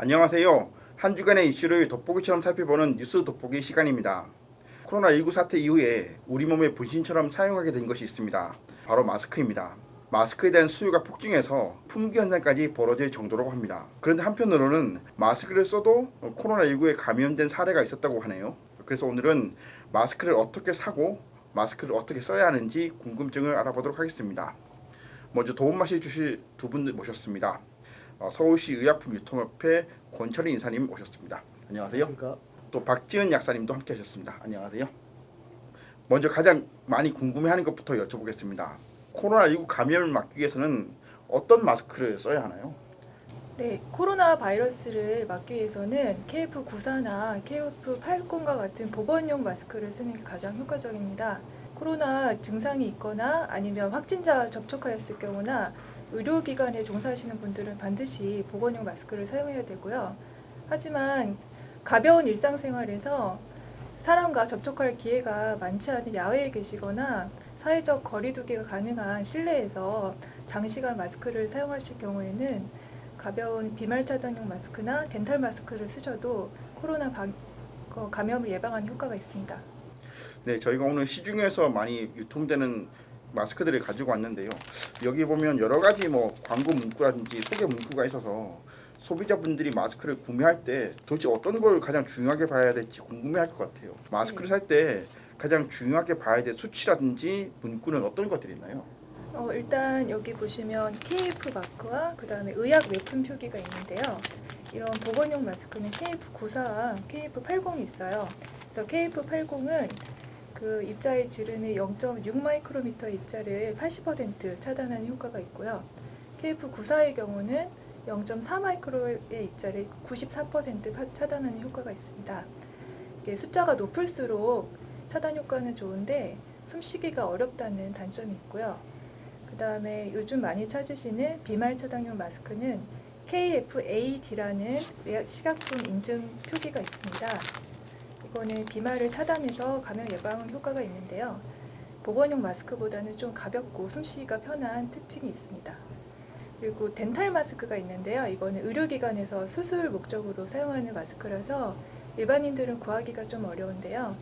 안녕하세요. 한 주간의 이슈를 돋보기처럼 살펴보는 뉴스 돋보기 시간입니다. 코로나19 사태 이후에 우리 몸의 분신처럼 사용하게 된 것이 있습니다. 바로 마스크입니다. 마스크에 대한 수요가 폭증해서 품귀 현상까지 벌어질 정도라고 합니다. 그런데 한편으로는 마스크를 써도 코로나19에 감염된 사례가 있었다고 하네요. 그래서 오늘은 마스크를 어떻게 사고 마스크를 어떻게 써야 하는지 궁금증을 알아보도록 하겠습니다. 먼저 도움 말씀 주실 두 분 모셨습니다. 서울시 의약품 유통협회 권철인 이사님 오셨습니다. 안녕하세요. 그러니까 또 박지은 약사님도 함께 하셨습니다. 안녕하세요. 먼저 가장 많이 궁금해하는 것부터 여쭤보겠습니다. 코로나19 감염을 막기 위해서는 어떤 마스크를 써야 하나요? 네, 코로나 바이러스를 막기 위해서는 KF94나 KF80과 같은 보건용 마스크를 쓰는 게 가장 효과적입니다. 코로나 증상이 있거나 아니면 확진자 접촉하였을 경우나 의료기관에 종사하시는 분들은 반드시 보건용 마스크를 사용해야 되고요. 하지만 가벼운 일상생활에서 사람과 접촉할 기회가 많지 않은 야외에 계시거나 사회적 거리두기가 가능한 실내에서 장시간 마스크를 사용하실 경우에는 가벼운 비말 차단용 마스크나 덴탈 마스크를 쓰셔도 코로나 감염을 예방하는 효과가 있습니다. 네, 저희가 오늘 시중에서 많이 유통되는 마스크들을 가지고 왔는데요. 여기 보면 여러 가지 광고 문구라든지 소개 문구가 있어서 소비자분들이 마스크를 구매할 때 도대체 어떤 걸 가장 중요하게 봐야 될지 궁금해할 것 같아요. 마스크를 살 때 가장 중요하게 봐야 될 수치라든지 문구는 어떤 것들이 있나요? 일단 여기 보시면 KF 마크와 그 다음에 의약 외품 표기가 있는데요. 이런 보건용 마스크는 KF94와 KF80이 있어요. 그래서 KF80은 그 입자의 지름의 0.6 마이크로미터 입자를 80% 차단하는 효과가 있고요. KF94의 경우는 0.4 마이크로의 입자를 94% 차단하는 효과가 있습니다. 이게 숫자가 높을수록 차단 효과는 좋은데 숨쉬기가 어렵다는 단점이 있고요. 그 다음에 요즘 많이 찾으시는 비말 차단용 마스크는 KF-AD라는 식약품 인증 표기가 있습니다. 이거는 비말을 차단해서 감염 예방 효과가 있는데요. 보건용 마스크보다는 좀 가볍고 숨쉬기가 편한 특징이 있습니다. 그리고 덴탈 마스크가 있는데요. 이거는 의료기관에서 수술 목적으로 사용하는 마스크라서 일반인들은 구하기가 좀 어려운데요.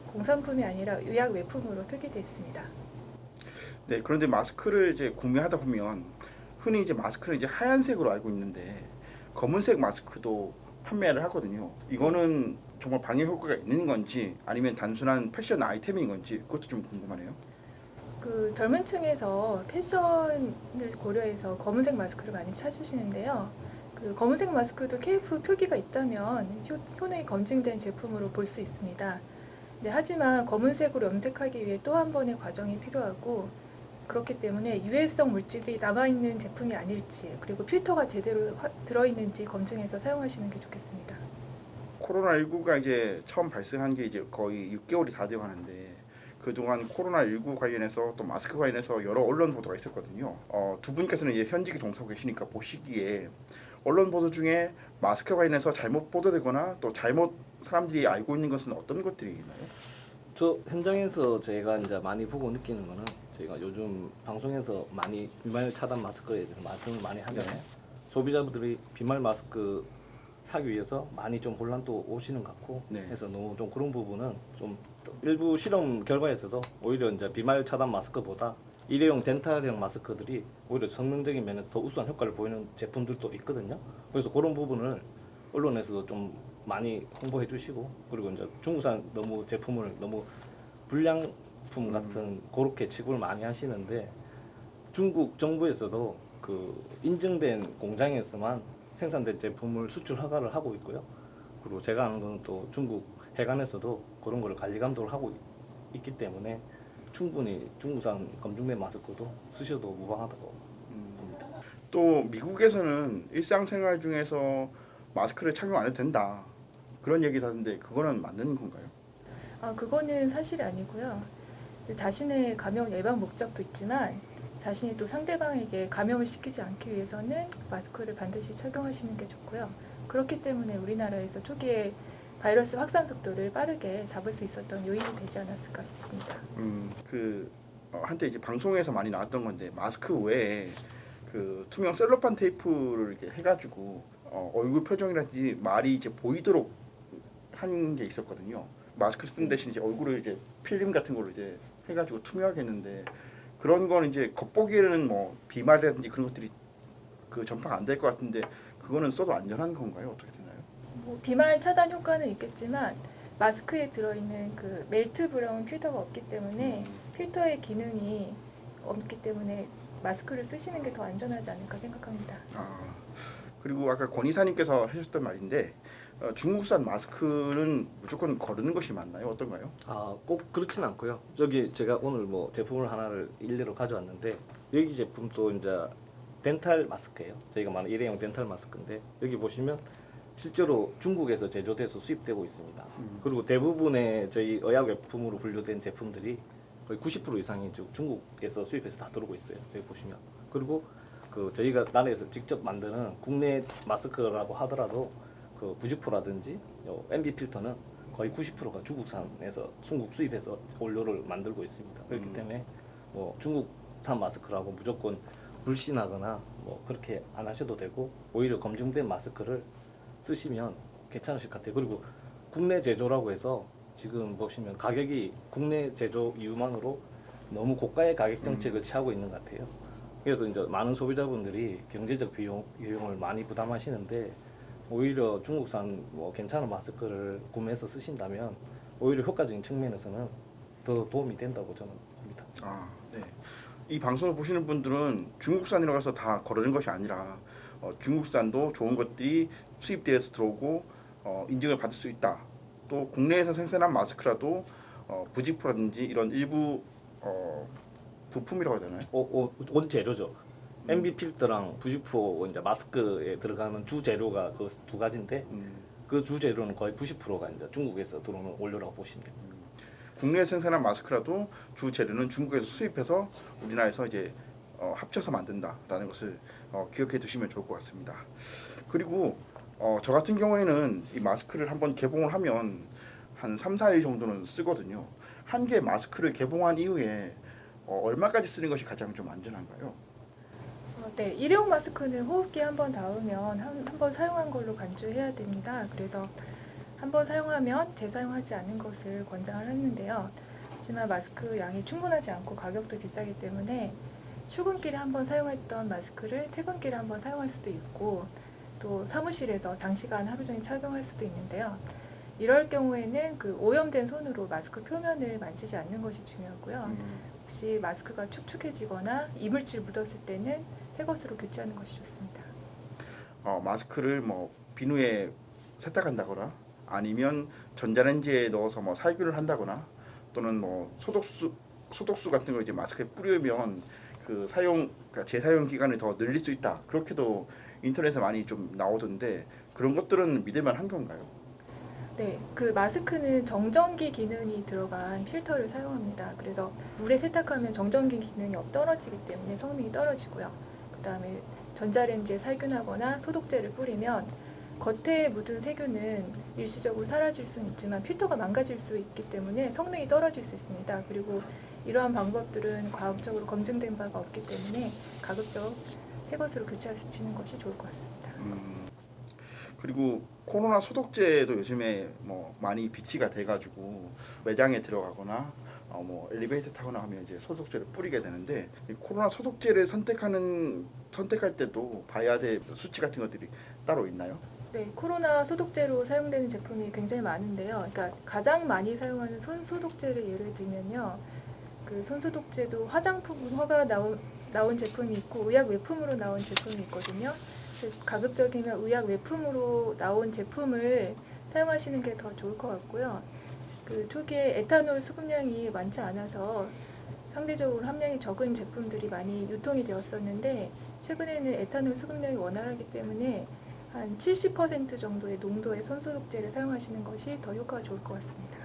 공산품이 아니라 의약 외품으로 표기되어 있습니다. 네, 그런데 마스크를 이제 구매하다 보면 흔히 이제 마스크를 이제 하얀색으로 알고 있는데 검은색 마스크도 판매를 하거든요. 이거는 정말 방역 효과가 있는 건지 아니면 단순한 패션 아이템인 건지 그것도 좀 궁금하네요. 그 젊은 층에서 패션을 고려해서 검은색 마스크를 많이 찾으시는데요. 그 검은색 마스크도 KF 표기가 있다면 효능이 검증된 제품으로 볼 수 있습니다. 네, 하지만 검은색으로 염색하기 위해 또 한 번의 과정이 필요하고 그렇기 때문에 유해성 물질이 남아있는 제품이 아닐지 그리고 필터가 제대로 들어있는지 검증해서 사용하시는 게 좋겠습니다. 코로나19가 이제 처음 발생한 게 이제 거의 6개월이 다 되어 가는데 그동안 코로나19 관련해서 또 마스크 관련해서 여러 언론 보도가 있었거든요. 두 분께서는 이제 현직에 종사하고 계시니까 보시기에 언론 보도 중에 마스크 관련해서 잘못 보도되거나 또 잘못 사람들이 알고 있는 것은 어떤 것들이 있나요? 저 현장에서 제가 이제 많이 보고 느끼는 거는 저희가 요즘 방송에서 많이 비말 차단 마스크에 대해서 말씀을 많이 하잖아요. 소비자분들이 비말 마스크 사기 위해서 많이 좀 혼란도 오시는 것 같고 해서 너무 좀 그런 부분은 좀 일부 실험 결과에서도 오히려 이제 비말 차단 마스크보다 일회용 덴탈형 마스크들이 오히려 성능적인 면에서 더 우수한 효과를 보이는 제품들도 있거든요. 그래서 그런 부분을 언론에서도 좀 많이 홍보해 주시고 그리고 이제 중국산 너무 제품을 너무 불량품 같은 그렇게 취급을 많이 하시는데 중국 정부에서도 그 인증된 공장에서만 생산된 제품을 수출 허가를 하고 있고요. 그리고 제가 아는 거는 또 중국 해관에서도 그런 거를 관리 감독을 하고 있기 때문에 충분히 중국산 검증된 마스크도 쓰셔도 무방하다고 봅니다. 또 미국에서는 일상생활 중에서 마스크를 착용 안 해도 된다 그런 얘기를 하는데 그거는 맞는 건가요? 그거는 사실이 아니고요. 자신의 감염 예방 목적도 있지만 자신이 또 상대방에게 감염을 시키지 않기 위해서는 마스크를 반드시 착용하시는 게 좋고요. 그렇기 때문에 우리나라에서 초기에 바이러스 확산 속도를 빠르게 잡을 수 있었던 요인이 되지 않았을까 싶습니다. 한때 이제 방송에서 많이 나왔던 건데 마스크 외에 그 투명 셀로판 테이프를 이렇게 해가지고 얼굴 표정이라든지 말이 이제 보이도록 한 게 있었거든요. 마스크를 쓴 대신 이제 얼굴을 이제 필름 같은 걸로 이제 해가지고 투명하게 했는데 그런 거는 이제 겉보기에는 뭐 비말이라든지 그런 것들이 그 전파가 안 될 것 같은데 그거는 써도 안전한 건가요? 어떻게 되나요? 뭐 비말 차단 효과는 있겠지만 마스크에 들어있는 그 멜트 브라운 필터가 없기 때문에 필터의 기능이 없기 때문에 마스크를 쓰시는 게 더 안전하지 않을까 생각합니다. 그리고 아까 권 이사님께서 하셨던 말인데 중국산 마스크는 무조건 거르는 것이 맞나요? 어떤가요? 꼭 그렇진 않고요. 저기 제가 오늘 뭐 제품을 하나를 일례로 가져왔는데 여기 제품도 이제 덴탈 마스크예요. 저희가 말하는 일회용 덴탈 마스크인데 여기 보시면 실제로 중국에서 제조돼서 수입되고 있습니다. 그리고 대부분의 저희 의약 외품으로 분류된 제품들이 거의 90% 이상이 지금 중국에서 수입해서 다 들어오고 있어요. 저희 보시면. 그리고 그 저희가 나라에서 직접 만드는 국내 마스크라고 하더라도 그 부직포라든지 MB 필터는 거의 90%가 중국산에서 중국 수입해서 원료를 만들고 있습니다. 그렇기 때문에 뭐 중국산 마스크라고 무조건 불신하거나 뭐 그렇게 안 하셔도 되고 오히려 검증된 마스크를 쓰시면 괜찮으실 것 같아요. 그리고 국내 제조라고 해서 지금 보시면 가격이 국내 제조 이유만으로 너무 고가의 가격 정책을 취하고 있는 것 같아요. 그래서 이제 많은 소비자분들이 경제적 비용을 많이 부담하시는데 오히려 중국산 뭐 괜찮은 마스크를 구매해서 쓰신다면 오히려 효과적인 측면에서는 더 도움이 된다고 저는 봅니다. 네. 이 방송을 보시는 분들은 중국산이라고 해서 다 거르는 것이 아니라 중국산도 좋은 것들이 수입되어서 들어오고 인증을 받을 수 있다. 또 국내에서 생산한 마스크라도 부직포라든지 이런 일부 부품이라고 하잖아요. 원재료죠. MB 필터랑 부직포 이제 마스크에 들어가는 주 재료가 그 두 가지인데 그 주 재료는 거의 90%가 이제 중국에서 들어오는 원료라고 보시면 됩니다. 국내에 생산한 마스크라도 주 재료는 중국에서 수입해서 우리나라에서 이제 합쳐서 만든다라는 것을 기억해 두시면 좋을 것 같습니다. 그리고 저 같은 경우에는 이 마스크를 한번 개봉을 하면 한 3, 4일 정도는 쓰거든요. 한 개 마스크를 개봉한 이후에 얼마까지 쓰는 것이 가장 좀 안전한가요? 네, 일회용 마스크는 호흡기 한 번 닿으면 한 번 사용한 걸로 간주해야 됩니다. 그래서 한 번 사용하면 재사용하지 않는 것을 권장을 하는데요. 하지만 마스크 양이 충분하지 않고 가격도 비싸기 때문에 출근길에 한 번 사용했던 마스크를 퇴근길에 한 번 사용할 수도 있고 또 사무실에서 장시간 하루 종일 착용할 수도 있는데요. 이럴 경우에는 그 오염된 손으로 마스크 표면을 만지지 않는 것이 중요하고요. 혹시 마스크가 축축해지거나 이물질 묻었을 때는 새 것으로 교체하는 것이 좋습니다. 마스크를 뭐 비누에 세탁한다거나 아니면 전자레인지에 넣어서 뭐 살균을 한다거나 또는 뭐 소독수 같은 거 이제 마스크에 뿌리면 그 그러니까 재사용 기간을 더 늘릴 수 있다. 그렇게도 인터넷에 많이 좀 나오던데 그런 것들은 믿을만 한 건가요? 네, 그 마스크는 정전기 기능이 들어간 필터를 사용합니다. 그래서 물에 세탁하면 정전기 기능이 떨어지기 때문에 성능이 떨어지고요. 그다음에 전자레인지에 살균하거나 소독제를 뿌리면 겉에 묻은 세균은 일시적으로 사라질 수는 있지만 필터가 망가질 수 있기 때문에 성능이 떨어질 수 있습니다. 그리고 이러한 방법들은 과학적으로 검증된 바가 없기 때문에 가급적 새 것으로 교체하시는 것이 좋을 것 같습니다. 그리고 코로나 소독제도 요즘에 뭐 많이 비치가 돼가지고 매장에 들어가거나 뭐 엘리베이터 타거나 하면 이제 소독제를 뿌리게 되는데 이 코로나 소독제를 선택할 때도 봐야 될 수치 같은 것들이 따로 있나요? 네, 코로나 소독제로 사용되는 제품이 굉장히 많은데요. 그러니까 가장 많이 사용하는 손 소독제를 예를 들면요. 그 손 소독제도 화장품화가 나온 제품이 있고 의약 외품으로 나온 제품이 있거든요. 가급적이면 의약 외품으로 나온 제품을 사용하시는 게 더 좋을 것 같고요. 그 초기에 에탄올 수급량이 많지 않아서 상대적으로 함량이 적은 제품들이 많이 유통이 되었었는데 최근에는 에탄올 수급량이 원활하기 때문에 한 70% 정도의 농도의 손소독제를 사용하시는 것이 더 효과가 좋을 것 같습니다.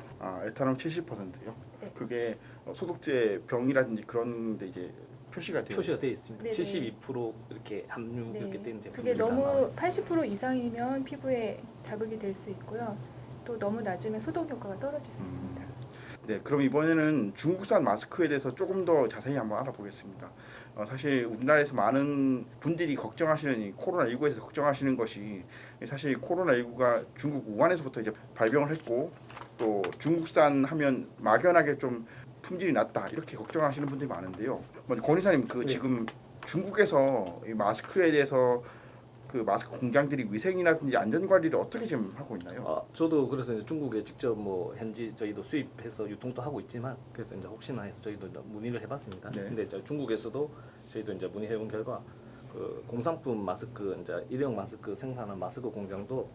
에탄올 70%요? 네. 그게 소독제 병이라든지 그런 데 이제 표시가 되어 있습니다. 네네. 72% 이렇게 함유 이렇게 된 제품이 그게 너무 80% 이상이면 피부에 자극이 될 수 있고요. 또 너무 낮으면 소독 효과가 떨어질 수 있습니다. 네, 그럼 이번에는 중국산 마스크에 대해서 조금 더 자세히 한번 알아보겠습니다. 사실 우리나라에서 많은 분들이 걱정하시는 이 코로나19에서 걱정하시는 것이 사실 코로나19가 중국 우한에서부터 이제 발병을 했고 또 중국산 하면 막연하게 좀 품질이 낮다 이렇게 걱정하시는 분들이 많은데요. 먼저 권 이사님 그 네. 지금 중국에서 이 마스크에 대해서 그 마스크 공장들이 위생이라든지 안전 관리를 어떻게 지금 하고 있나요? 저도 그래서 이제 중국에 직접 뭐 현지 저희도 수입해서 유통도 하고 있지만 그래서 이제 혹시나 해서 저희도 이제 문의를 해봤습니다. 네. 근데 이제 중국에서도 저희도 이제 문의해본 결과 그 공산품 마스크 이제 일회용 마스크 생산한 마스크 공장도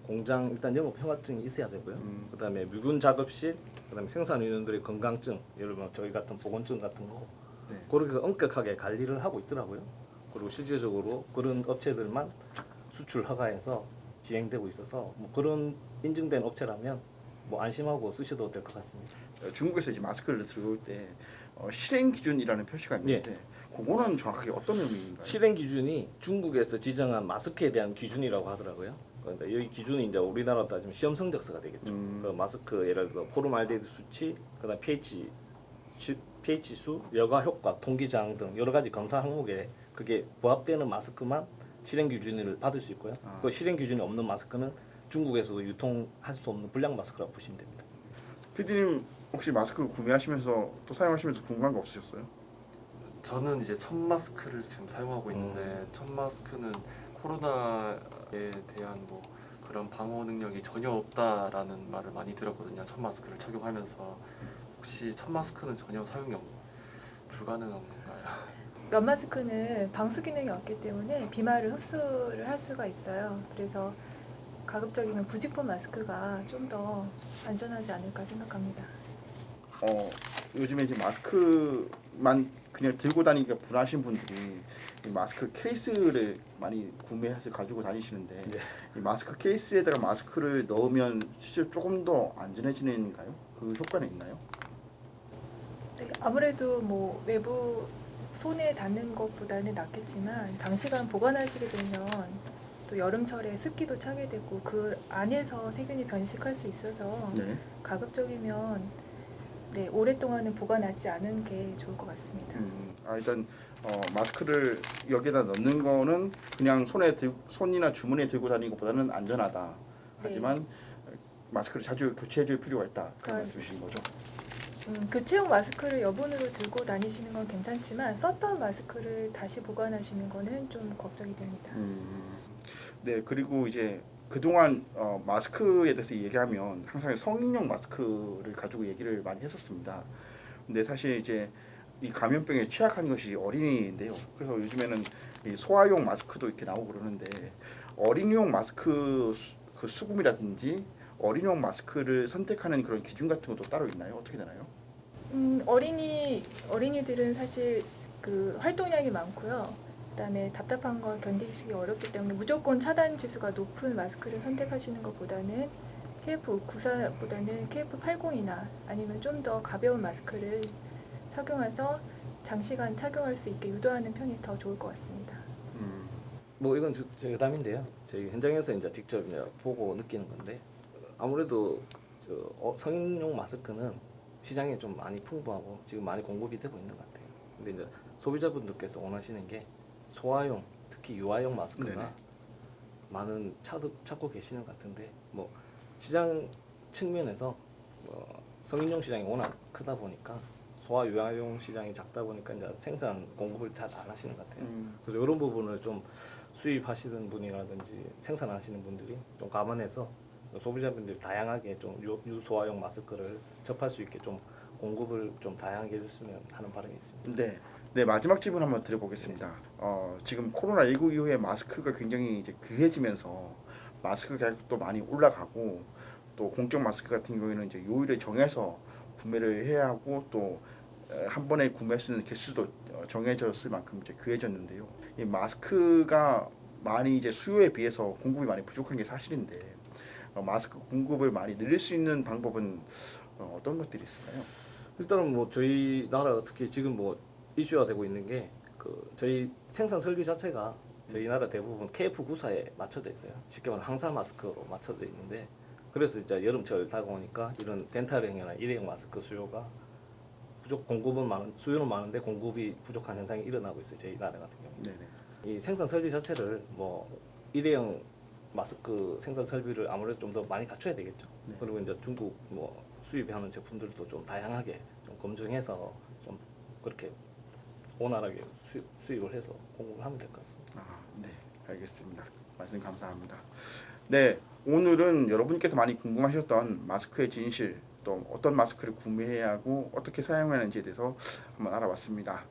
공장 일단 영업 허가증이 있어야 되고요. 그다음에 미군 작업실, 그다음에 생산 인원들의 건강증, 예를 들면 저희 같은 보건증 같은 거 네. 그렇게 해서 엄격하게 관리를 하고 있더라고요. 그리고 실질적으로 그런 업체들만 수출 허가해서 진행되고 있어서 뭐 그런 인증된 업체라면 뭐 안심하고 쓰셔도 될 것 같습니다. 중국에서 이제 마스크를 들어올 때 실행 기준이라는 표시가 있는데 그거는 정확하게 어떤 의미인가요? 실행 기준이 중국에서 지정한 마스크에 대한 기준이라고 하더라고요. 그러니까 여기 기준이 이제 우리나라로 따지면 시험 성적서가 되겠죠. 그 마스크 예를 들어 포름알데히드 수치, 그다음 pH 수, 여과 효과, 통기 저항 등 여러 가지 검사 항목에 그게 부합되는 마스크만 실행 기준을 받을 수 있고요. 그 실행 기준이 없는 마스크는 중국에서도 유통할 수 없는 불량 마스크라고 보시면 됩니다. PD님 혹시 마스크 구매하시면서 또 사용하시면서 궁금한 거 없으셨어요? 저는 이제 천 마스크를 지금 사용하고 있는데 천 마스크는 코로나에 대한 뭐 그런 방어 능력이 전혀 없다라는 말을 많이 들었거든요. 천 마스크를 착용하면서 혹시 천 마스크는 전혀 사용이 불가능한 건가요? 면 마스크는 방수 기능이 없기 때문에 비말을 흡수를 할 수가 있어요. 그래서 가급적이면 부직포 마스크가 좀 더 안전하지 않을까 생각합니다. 요즘에 이제 마스크만 그냥 들고 다니기가 분하신 분들이 이 마스크 케이스를 많이 구매해서 가지고 다니시는데 이 마스크 케이스에다가 마스크를 넣으면 실제로 조금 더 안전해지는가요? 그 효과는 있나요? 네, 아무래도 뭐 외부 손에 닿는 것보다는 낫겠지만 장시간 보관하시게 되면 또 여름철에 습기도 차게 되고 그 안에서 세균이 변식할 수 있어서 네. 가급적이면 네, 오랫동안은 보관하지 않은 게 좋을 것 같습니다. 일단 마스크를 여기다 넣는 거는 그냥 손이나 주머니에 들고 다니는 것보다는 안전하다. 하지만 마스크를 자주 교체해줄 필요가 있다. 그런 말씀이신 거죠? 교체용 마스크를 여분으로 들고 다니시는 건 괜찮지만 썼던 마스크를 다시 보관하시는 거는 좀 걱정이 됩니다. 네, 그리고 이제 그동안 마스크에 대해서 얘기하면 항상 성인용 마스크를 가지고 얘기를 많이 했었습니다. 근데 사실 이제 이 감염병에 취약한 것이 어린이인데요. 그래서 요즘에는 이 소아용 마스크도 이렇게 나오고 그러는데 어린이용 마스크 그 수급이라든지 어린이용 마스크를 선택하는 그런 기준 같은 것도 따로 있나요? 어떻게 되나요? 어린이들은 사실 그 활동량이 많고요. 그다음에 답답한 걸 견디시기 어렵기 때문에 무조건 차단 지수가 높은 마스크를 선택하시는 것보다는 KF94보다는 KF80이나 아니면 좀 더 가벼운 마스크를 착용해서 장시간 착용할 수 있게 유도하는 편이 더 좋을 것 같습니다. 뭐 이건 제 의담인데요. 저희 현장에서 이제 직접 이제 보고 느끼는 건데 아무래도 성인용 마스크는 시장에 좀 많이 풍부하고 지금 많이 공급이 되고 있는 것 같아요. 근데 이제 소비자분들께서 원하시는 게 소아용, 특히 유아용 마스크가 네네. 많은 찾고 계시는 것 같은데 뭐 시장 측면에서 성인용 시장이 워낙 크다 보니까 소아 유아용 시장이 작다 보니까 이제 생산 공급을 잘 안 하시는 것 같아요. 그래서 이런 부분을 좀 수입하시는 분이라든지 생산하시는 분들이 좀 감안해서 소비자분들이 다양하게 좀 유소아용 마스크를 접할 수 있게 좀 공급을 좀 다양하게 해줬으면 하는 바람이 있습니다. 네, 마지막 질문 한번 드려보겠습니다. 지금 코로나19 이후에 마스크가 굉장히 이제 귀해지면서 마스크 가격도 많이 올라가고 또 공적 마스크 같은 경우에는 이제 요일을 정해서 구매를 해야 하고 또 한 번에 구매할 수 있는 개수도 정해졌을 만큼 이제 귀해졌는데요. 이 마스크가 많이 이제 수요에 비해서 공급이 많이 부족한 게 사실인데 마스크 공급을 많이 늘릴 수 있는 방법은 어떤 것들이 있을까요? 일단은 뭐 저희 나라 특히 지금 뭐 이슈화 되고 있는 게 그 저희 생산 설비 자체가 저희 나라 대부분 KF94에 맞춰져 있어요. 쉽게 말하면 항산 마스크로 맞춰져 있는데 그래서 이제 여름철 다가오니까 이런 덴탈형이나 일회용 마스크 수요가 공급은 많은 수요는 많은데 공급이 부족한 현상이 일어나고 있어요. 저희 나라 같은 경우. 네네. 이 생산 설비 자체를 뭐 일회용 마스크 생산 설비를 아무래도 좀 더 많이 갖춰야 되겠죠. 네. 그리고 이제 중국 뭐 수입하는 제품들도 좀 다양하게 좀 검증해서 좀 그렇게 원활하게 수입을 해서 공급을 하면 될 것 같습니다. 아, 네, 알겠습니다. 말씀 감사합니다. 네, 오늘은 여러분께서 많이 궁금하셨던 마스크의 진실, 또 어떤 마스크를 구매해야 하고 어떻게 사용해야 하는지에 대해서 한번 알아봤습니다.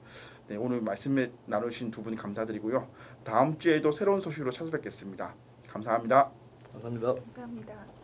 네, 오늘 말씀 나누신 두 분 감사드리고요. 다음 주에도 새로운 소식으로 찾아뵙겠습니다. 감사합니다. 감사합니다. 감사합니다.